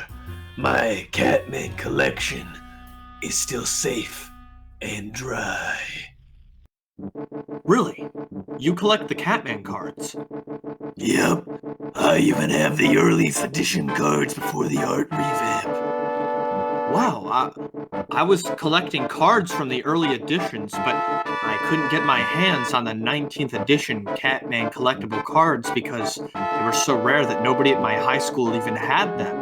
my Catman Collection is still safe and dry. Really? You collect the Catman cards? Yep, I even have the early edition cards before the art revamp. Wow, I was collecting cards from the early editions, but I couldn't get my hands on the 19th edition Catman collectible cards because they were so rare that nobody at my high school even had them.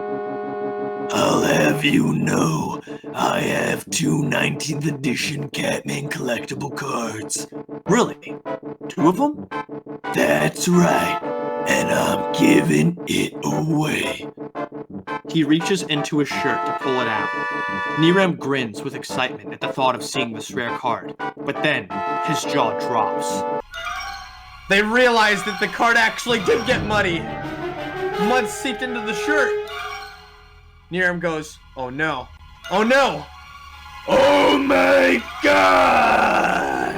I'll have you know, I have 2 19th edition Catman collectible cards. Really? 2 of them? That's right, and I'm giving it away. He reaches into his shirt to pull it out. Niram grins with excitement at the thought of seeing this rare card, but then his jaw drops. They realize that the card actually did get muddy. Mud seeped into the shirt. Niram goes, oh no. Oh no! Oh my god!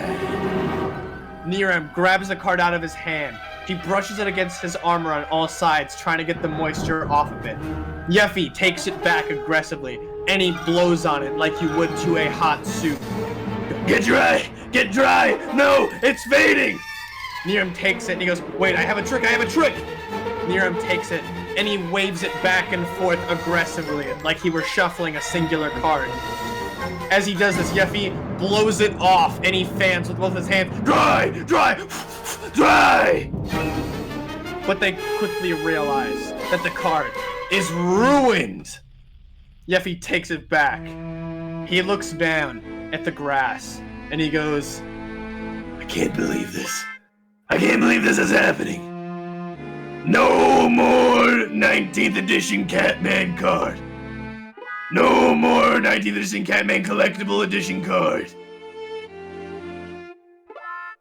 Niram grabs the card out of his hand. He brushes it against his armor on all sides, trying to get the moisture off of it. Yuhfee takes it back aggressively, and he blows on it like you would to a hot soup. Get dry! Get dry! No, it's fading! Niram takes it and he goes, wait, I have a trick, I have a trick! Niram takes it and he waves it back and forth aggressively, like he were shuffling a singular card. As he does this, Yuhfee blows it off and he fans with both his hands, dry! Dry! Dry! But they quickly realize that the card is ruined! Yuhfee takes it back. He looks down at the grass and he goes, I can't believe this. I can't believe this is happening. No more 19th edition Catman card. No more 19th edition Catman collectible edition card.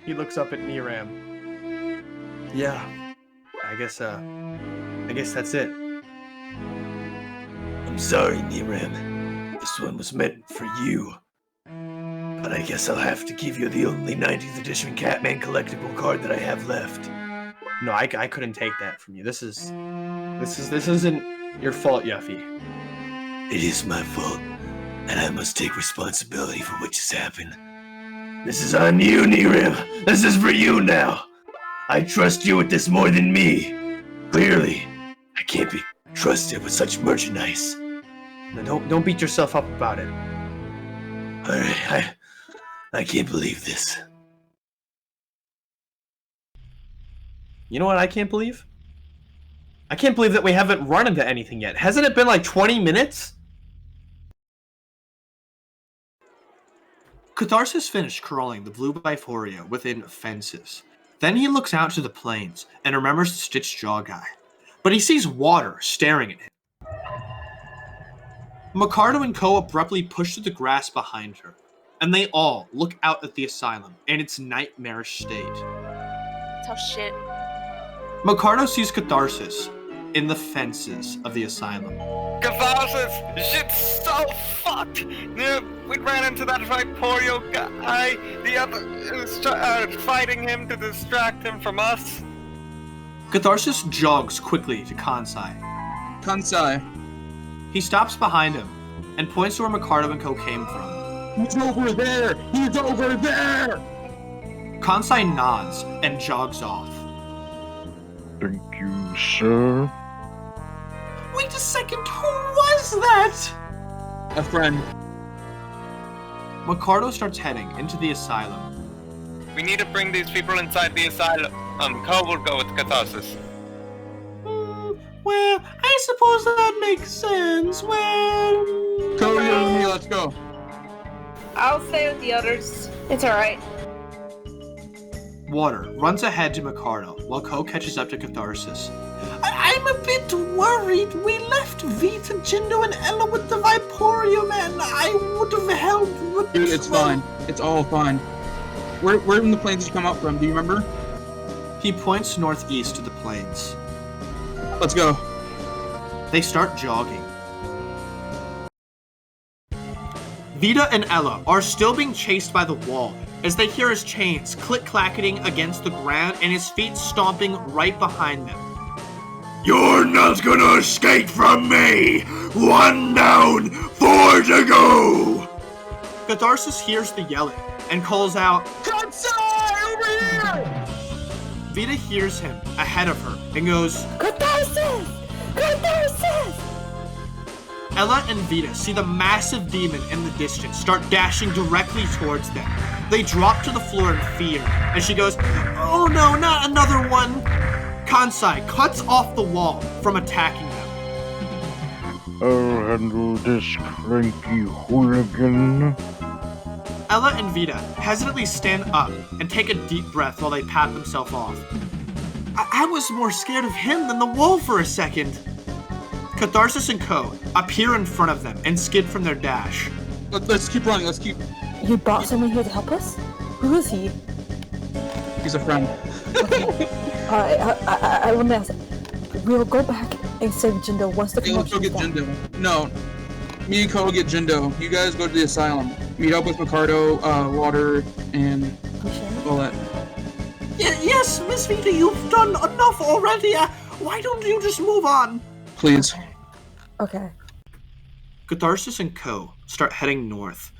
He looks up at Niram. Yeah, I guess that's it. I'm sorry, Niram. This one was meant for you. But I guess I'll have to give you the only 19th edition Catman collectible card that I have left. No, I couldn't take that from you. This isn't your fault, Yuhfee. It is my fault, and I must take responsibility for what just happened. This is on you, Niram. This is for you now. I trust you with this more than me. Clearly, I can't be trusted with such merchandise. Now, don't beat yourself up about it. I can't believe this. You know what I can't believe? I can't believe that we haven't run into anything yet. Hasn't it been like 20 minutes? Catharsis finished crawling the blue Biphoria within fences. Then he looks out to the plains and remembers the Stitched Jaw guy. But he sees water staring at him. Markado+Ko abruptly push through the grass behind her, and they all look out at the asylum and its nightmarish state. Tough shit. Markado sees Catharsis in the fences of the asylum. Catharsis! Shit's so fucked! Yeah, we ran into that Viporio guy. The other is fighting him to distract him from us. Catharsis jogs quickly to Consai. Consai. He stops behind him and points to where Markado+Ko came from. He's over there! He's over there! Consai nods and jogs off. Thank you, sir. Wait a second, who was that? A friend. Markado starts heading into the asylum. We need to bring these people inside the asylum. Ko will go with Catharsis. Well, I suppose that makes sense. Well... Ko, you and me, let's go. I'll stay with the others. It's alright. Water runs ahead to Markado while Ko catches up to Catharsis. I'm a bit worried. We left Vita, Jindo, and Ella with the Viporium, and I would have helped with Dude, this it's one. fine. It's all fine. Where in the plains did you come up from? Do you remember? He points northeast to the plains. Let's go. They start jogging. Vita and Ella are still being chased by the wall as they hear his chains click-clacketing against the ground and his feet stomping right behind them. You're not gonna escape from me! 1 down, 4 to go! Catharsis hears the yelling and calls out, Consai, over here! Vita hears him ahead of her and goes, Catharsis! Catharsis! Ella and Vita see the massive demon in the distance start dashing directly towards them. They drop to the floor in fear, and she goes, oh no, not another one! Consai cuts off the wall from attacking them. I'll handle this, Cranky Hooligan. Ella and Vita hesitantly stand up and take a deep breath while they pat themselves off. I was more scared of him than the wall for a second. Catharsis and Ko appear in front of them and skid from their dash. Let's keep running, let's keep... You brought someone here to help us? Who is he? He's a friend. Okay. I want to ask. We'll go back and save Jindo once the Okay, let's go commotion get is done. Jindo. No. Me and Ko will get Jindo. You guys go to the asylum. Meet up with Markado, Water, and all that. Yes, Miss Vita, you've done enough already. Why don't you just move on? Please. Okay. Catharsis and Ko start heading north.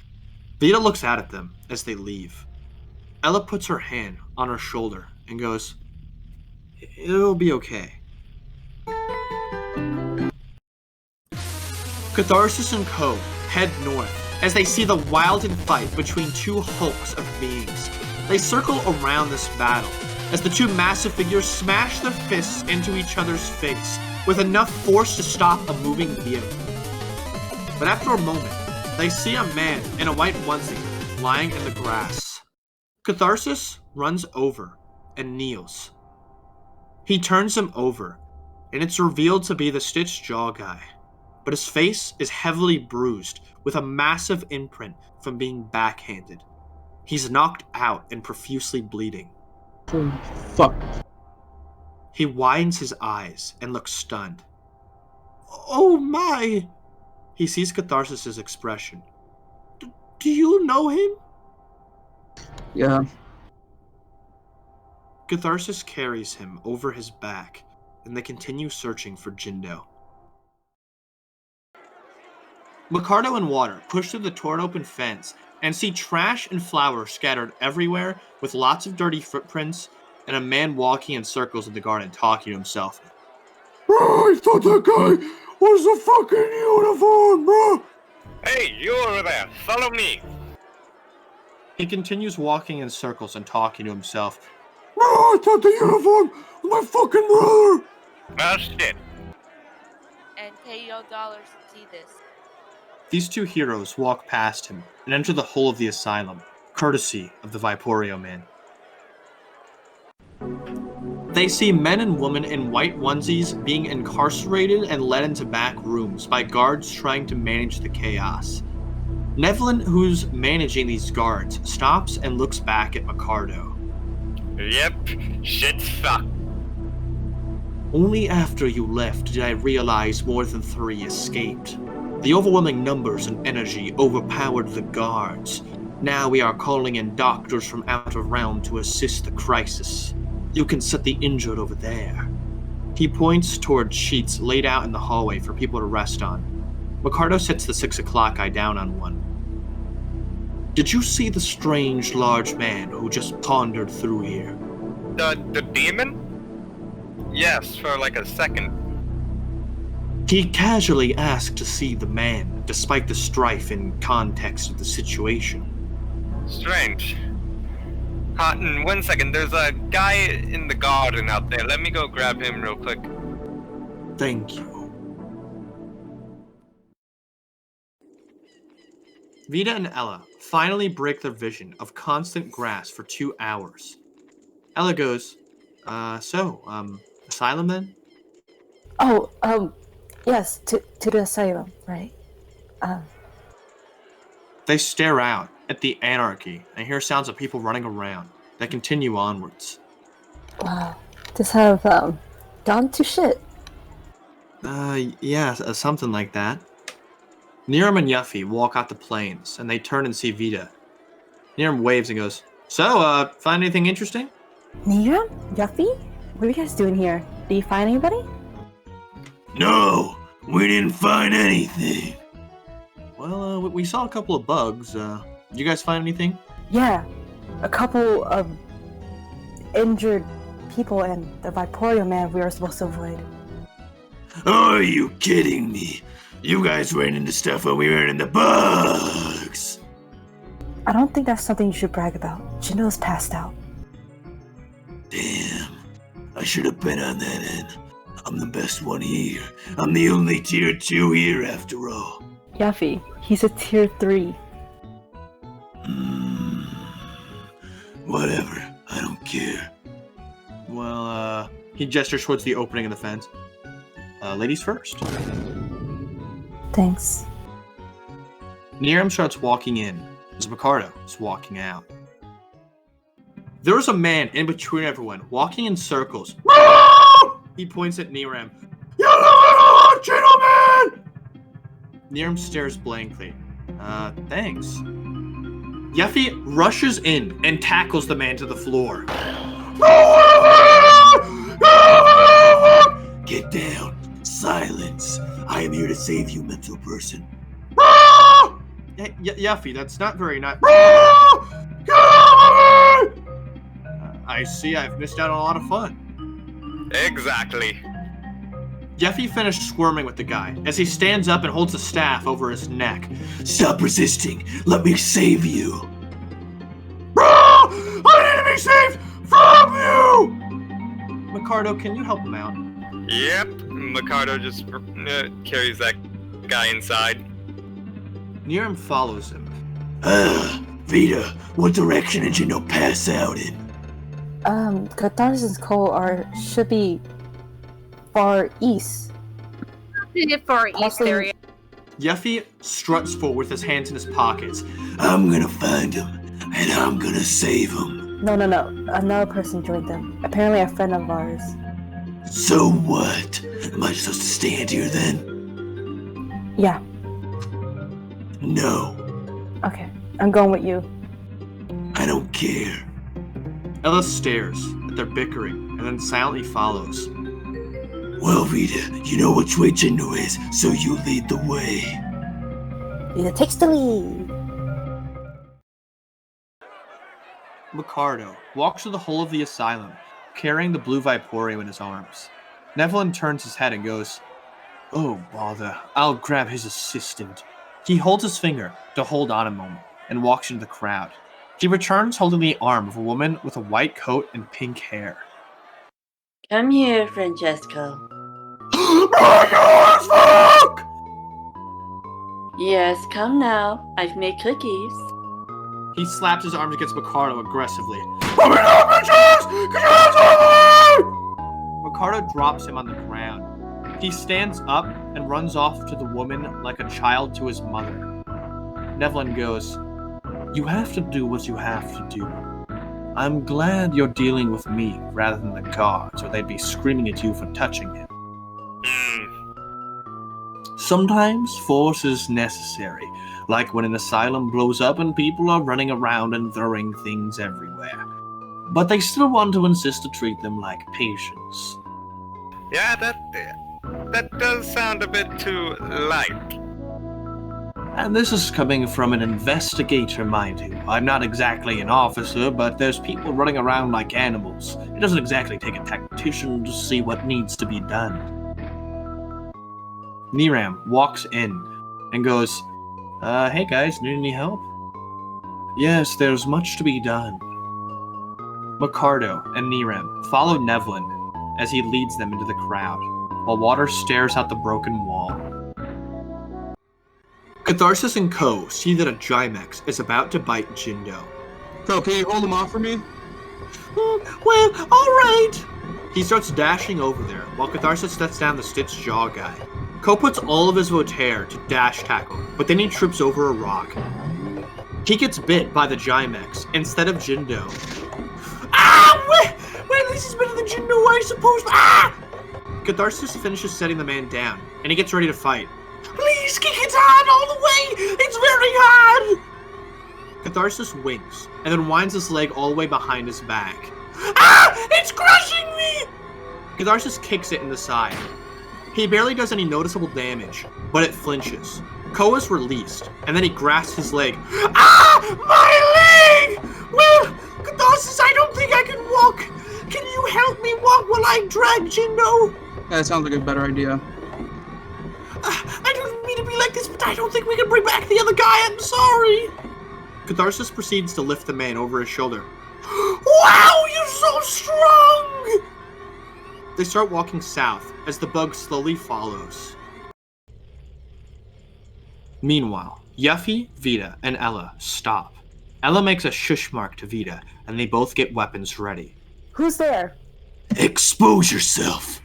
Vita looks out at them as they leave. Ella puts her hand on her shoulder and goes, it'll be okay. Catharsis and Ko head north as they see the wilding fight between two hulks of beings. They circle around this battle as the two massive figures smash their fists into each other's face with enough force to stop a moving vehicle. But after a moment, they see a man in a white onesie lying in the grass. Catharsis runs over and kneels. He turns him over, and it's revealed to be the Stitched Jaw guy. But his face is heavily bruised with a massive imprint from being backhanded. He's knocked out and profusely bleeding. Holy fuck. He widens his eyes and looks stunned. Oh my! He sees Catharsis' expression. Do you know him? Yeah. Catharsis carries him over his back, and they continue searching for Jindo. Markado and Water push through the torn open fence and see trash and flowers scattered everywhere with lots of dirty footprints and a man walking in circles in the garden talking to himself. Oh, I thought that guy Where's the fucking uniform, bro? Hey, you over there, follow me. He continues walking in circles and talking to himself. Bro, I thought the uniform was my fucking brother. Oh shit. And pay your dollars to see this. These two heroes walk past him and enter the hull of the asylum, courtesy of the Viporio man. They see men and women in white onesies being incarcerated and led into back rooms by guards trying to manage the chaos. Nevelyn, who's managing these guards, stops and looks back at Markado. Yep, shit's fucked. Only after you left did I realize more than 3 escaped. The overwhelming numbers and energy overpowered the guards. Now we are calling in doctors from out of realm to assist the crisis. You can set the injured over there. He points toward sheets laid out in the hallway for people to rest on. Markado sets the 6 o'clock guy down on one. Did you see the strange large man who just pondered through here? The demon? Yes, for like a second. He casually asked to see the man, despite the strife and context of the situation. Strange. Cotton, 1 second, there's a guy in the garden out there. Let me go grab him real quick. Thank you. Vita and Ella finally break their vision of constant grass for 2 hours. Ella goes, Asylum then? Oh, yes, to the asylum, right? They stare out at the anarchy and hear sounds of people running around. They continue onwards. Wow, just have, gone to shit. Yeah, something like that. Niram and Yuhfee walk out the plains, and they turn and see Vita. Niram waves and goes, So, find anything interesting? Niram? Yuhfee? What are you guys doing here? Did you find anybody? No, we didn't find anything. Well, we saw a couple of bugs. You guys find anything? Yeah, a couple of injured people and the Viporio man we were supposed to avoid. Are you kidding me? You guys ran into stuff when we ran into bugs. I don't think that's something you should brag about. Jindo's passed out. Damn, I should have been on that end. I'm the best one here. I'm the only tier 2 here after all. Yuhfee, he's a tier 3. Whatever, I don't care. Well, he gestures towards the opening in the fence. Ladies first. Thanks. Niram starts walking in as Markado is walking out. There's a man in between everyone, walking in circles. He points at Niram. You little gentleman! Niram stares blankly. Thanks. Yuhfee rushes in and tackles the man to the floor. Get down. Silence. I am here to save you, mental person. Yuhfee, that's not very nice. I see I've missed out on a lot of fun. Exactly. Yuhfee finished squirming with the guy as he stands up and holds the staff over his neck. Stop resisting. Let me save you. I need to be saved from you! Markado, can you help him out? Yep, Markado just carries that guy inside. Niram follows him. Vita, what direction did Jindo pass out in? Catharsis and Ko should be far east. In the far east area. Yuhfee struts forward with his hands in his pockets. I'm gonna find him, and I'm gonna save him. No. Another person joined them. Apparently a friend of ours. So what? Am I supposed to stand here then? Yeah. No. Okay, I'm going with you. I don't care. Ella stares at their bickering and then silently follows. Well, Vita, you know which way Jindo is, so you lead the way. Vita takes the lead. Markado walks through the hull of the asylum, carrying the blue Viporio in his arms. Nevelyn turns his head and goes, Oh, bother. I'll grab his assistant. He holds his finger to hold on a moment and walks into the crowd. He returns holding the arm of a woman with a white coat and pink hair. Come here, Francesco. Yes, come now. I've made cookies. He slaps his arms against Markado aggressively. Markado drops him on the ground. He stands up and runs off to the woman like a child to his mother. Nevelyn goes, "You have to do what you have to do. I'm glad you're dealing with me rather than the guards, or they'd be screaming at you for touching him. Sometimes force is necessary, like when an asylum blows up and people are running around and throwing things everywhere. But they still want to insist to treat them like patients." Yeah, that does sound a bit too light. And this is coming from an investigator, mind you. I'm not exactly an officer, but there's people running around like animals. It doesn't exactly take a tactician to see what needs to be done. Niram walks in and goes, "Hey guys, need any help?" "Yes, there's much to be done." Markado and Niram follow Nevelyn as he leads them into the crowd, while water stares out the broken wall. Catharsis and Ko see that a Gymex is about to bite Jindo. Ko, can you hold him off for me? Well, alright! He starts dashing over there, while Catharsis sets down the Stitch Jaw guy. Ko puts all of his votaire to dash tackle, but then he trips over a rock. He gets bit by the Gymex instead of Jindo. Well, this is better than Jindo, I suppose. Catharsis finishes setting the man down, and he gets ready to fight. "Please kick it hard all the way! It's very hard!" Catharsis winks, and then winds his leg all the way behind his back. It's crushing me! Catharsis kicks it in the side. He barely does any noticeable damage, but it flinches. Ko is released, and then he grasps his leg. My leg! Well, Catharsis, I don't think I can walk. Can you help me walk while I drag Jindo? That sounds like a better idea. I don't mean to be like this, but I don't think we can bring back the other guy. I'm sorry. Catharsis proceeds to lift the man over his shoulder. Wow, you're so strong! They start walking south as the bug slowly follows. Meanwhile, Yuhfee, Vita, and Ella stop. Ella makes a shush mark to Vita, and they both get weapons ready. Who's there? Expose yourself!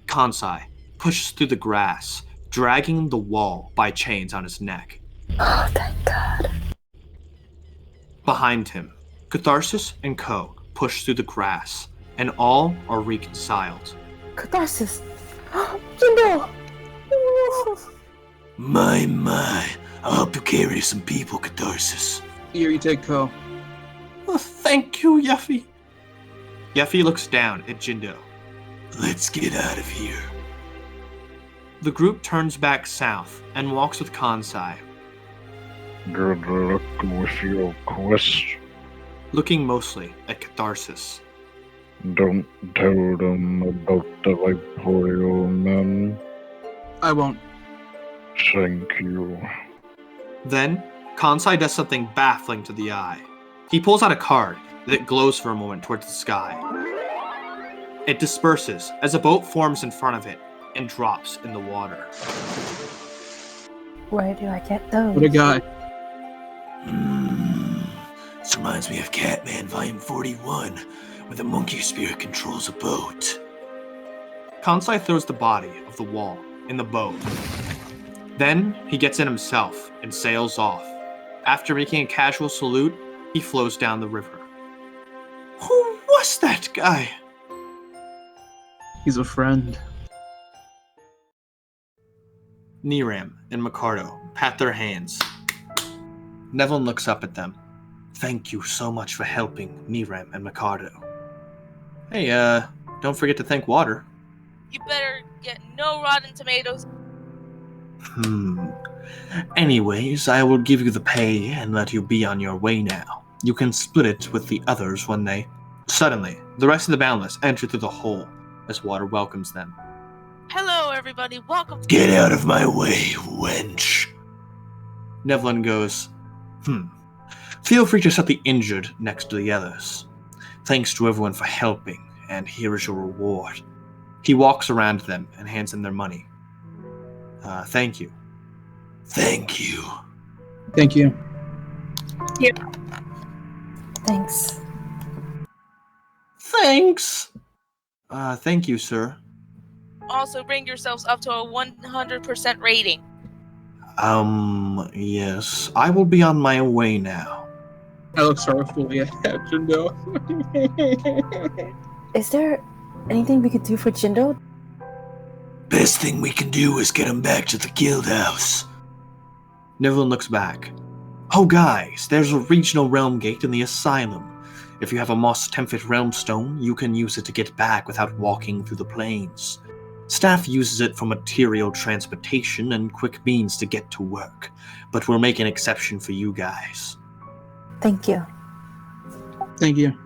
Consai pushes through the grass, dragging the wall by chains on his neck. Oh, thank God. Behind him, Catharsis and Ko push through the grass, and all are reconciled. Catharsis! Jindo! My. I'll help you carry some people, Catharsis. Here, you take Ko. Oh, thank you, Yuhfee. Yuhfee looks down at Jindo. Let's get out of here. The group turns back south and walks with Consai. Good luck with your quest. Looking mostly at Catharsis. Don't tell them about the Viporio man. I won't. Thank you. Then, Consai does something baffling to the eye. He pulls out a card that glows for a moment towards the sky. It disperses as a boat forms in front of it and drops in the water. Where do I get those? What a guy. This reminds me of Catman Volume 41, where the monkey spirit controls a boat. Consai throws the body of the wall in the boat. Then he gets in himself and sails off. After making a casual salute, he flows down the river. Who was that guy? He's a friend. Niram and Markado pat their hands. Nevelyn looks up at them. Thank you so much for helping Niram and Markado. Hey, don't forget to thank Water. You better get no rotten tomatoes. Anyways, I will give you the pay and let you be on your way now. You can split it with the others when they... Suddenly, the rest of the Boundless enter through the hole as Water welcomes them. Hello, everybody. Welcome to Get out of my way, wench. Nevelyn goes, Feel free to set the injured next to the others. Thanks to everyone for helping, and here is your reward. He walks around them and hands them their money. Thank you. Thank you. Thank you. Thanks. Thanks. Thank you, sir. also bring yourselves up to a 100% rating. Yes. I will be on my way now. I look sorrowfully at Jindo. Is there anything we could do for Jindo? Best thing we can do is get him back to the guild house. Nevelyn looks back. Oh guys, there's a regional realm gate in the Asylum. If you have a Moss 10-foot realm stone, you can use it to get back without walking through the plains. Staff uses it for material transportation and quick means to get to work, but we'll make an exception for you guys. Thank you. Thank you.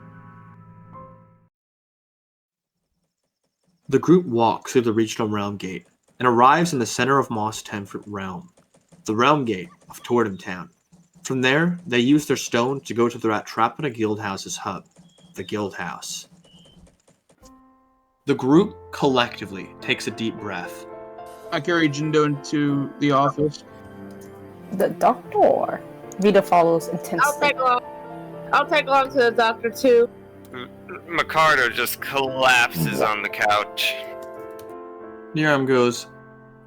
The group walks through the regional realm gate and arrives in the center of Moss 10-foot realm, the realm gate of Tordham Town. From there, they use their stone to go to the Ratrapina Guildhouse's hub, the Guild House. The group collectively takes a deep breath. I carry Jindo into the office. The doctor. Vita follows intensely. I'll tag along to the doctor too. Markado just collapses on the couch. Niram goes,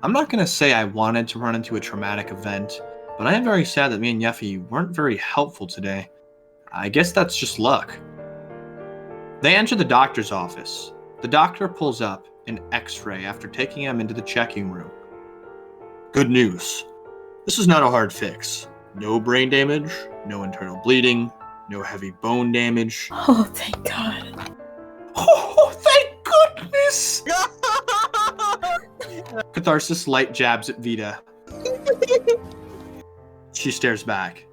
I'm not going to say I wanted to run into a traumatic event, but I am very sad that me and Yuhfee weren't very helpful today. I guess that's just luck. They enter the doctor's office. The doctor pulls up an x-ray after taking him into the checking room. Good news. This is not a hard fix. No brain damage, no internal bleeding, no heavy bone damage. Oh, thank God. Oh, thank goodness! Catharsis light jabs at Vita. She stares back.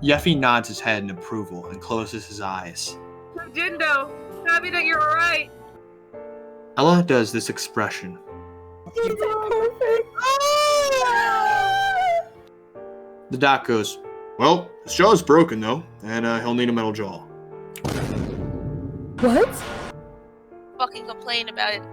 Yuhfee nods his head in approval and closes his eyes. Jindo, happy that you're alright. Ella does this expression. He's perfect. The doc goes, well, his jaw is broken though, and he'll need a metal jaw. What? Fucking complain about it